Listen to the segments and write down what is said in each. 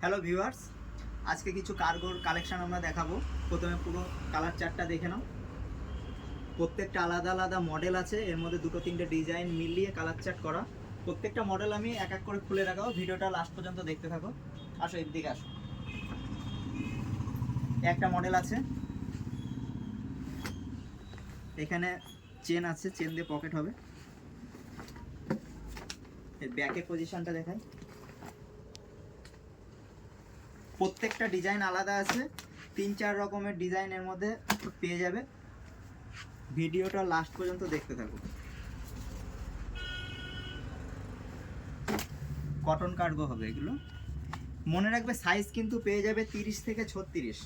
Hello viewers, আজকে কিছু কার্গোর collection আমরা দেখাবো। প্রথমে পুরো কালার চার্টটা দেখে নাও। প্রত্যেকটা আলাদা আলাদা মডেল আছে, এর মধ্যে দুটো তিনটে ডিজাইন মিলিয়ে কালার চার্ট করা। প্রত্যেকটা মডেল আমি এক এক করে খুলে রাখাবো, ভিডিওটা লাস্ট পর্যন্ত দেখতে থাকো। আসো এদিকে আসো। একটা মডেল আছে, এখানে চেন আছে, চেন দিয়ে পকেট হবে। এর ব্যাকের পজিশনটা দেখাই। প্রত্যেকটা ডিজাইন আলাদা আছে, 3-4 রকমের ডিজাইনের মধ্যে পেয়ে যাবে। ভিডিওটা লাস্ট পর্যন্ত দেখতে থাকো। কটন কার্গো হবে এগুলো। মনে রাখবে সাইজ কিন্তু পেয়ে যাবে 30 থেকে 36,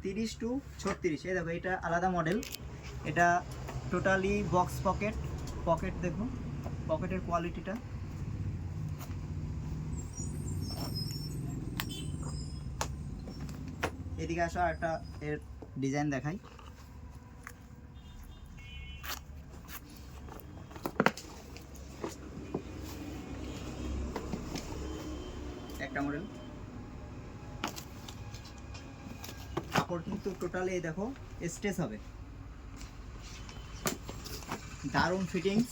30 টু 36। এই দেখো, এটা আলাদা মডেল। এটা টোটালি বক্স পকেট। পকেট দেখো, পকেটের কোয়ালিটিটা। এদিকে আসো, একটা এর ডিজাইন দেখাই। একটা মডেল। কাপড় কিন্তু টোটালি এই দেখো স্ট্রেচ হবে, দারুণ ফিটিংস।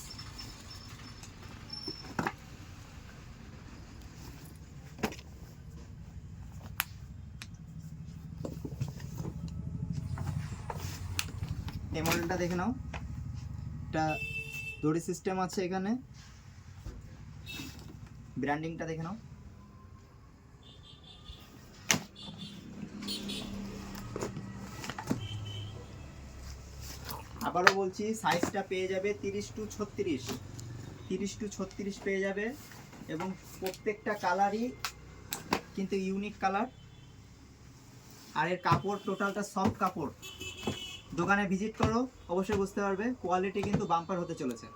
এই মডেলটা দেখে নাও, এটা দড়ি সিস্টেম আছে এখানে। ব্র্যান্ডিংটা দেখে নাও। আবারও বলছি, সাইজটা পেয়ে যাবে 30 টু 36, 30 টু 36 পেয়ে যাবে। এবং প্রত্যেকটা কালারই কিন্তু ইউনিক কালার। আর এর কাপড় টোটালটা সফট কাপড়। দোকানে ভিজিট করো, অবশ্যই বুঝতে পারবে কোয়ালিটি কিন্তু বাম্পার হতে চলেছে।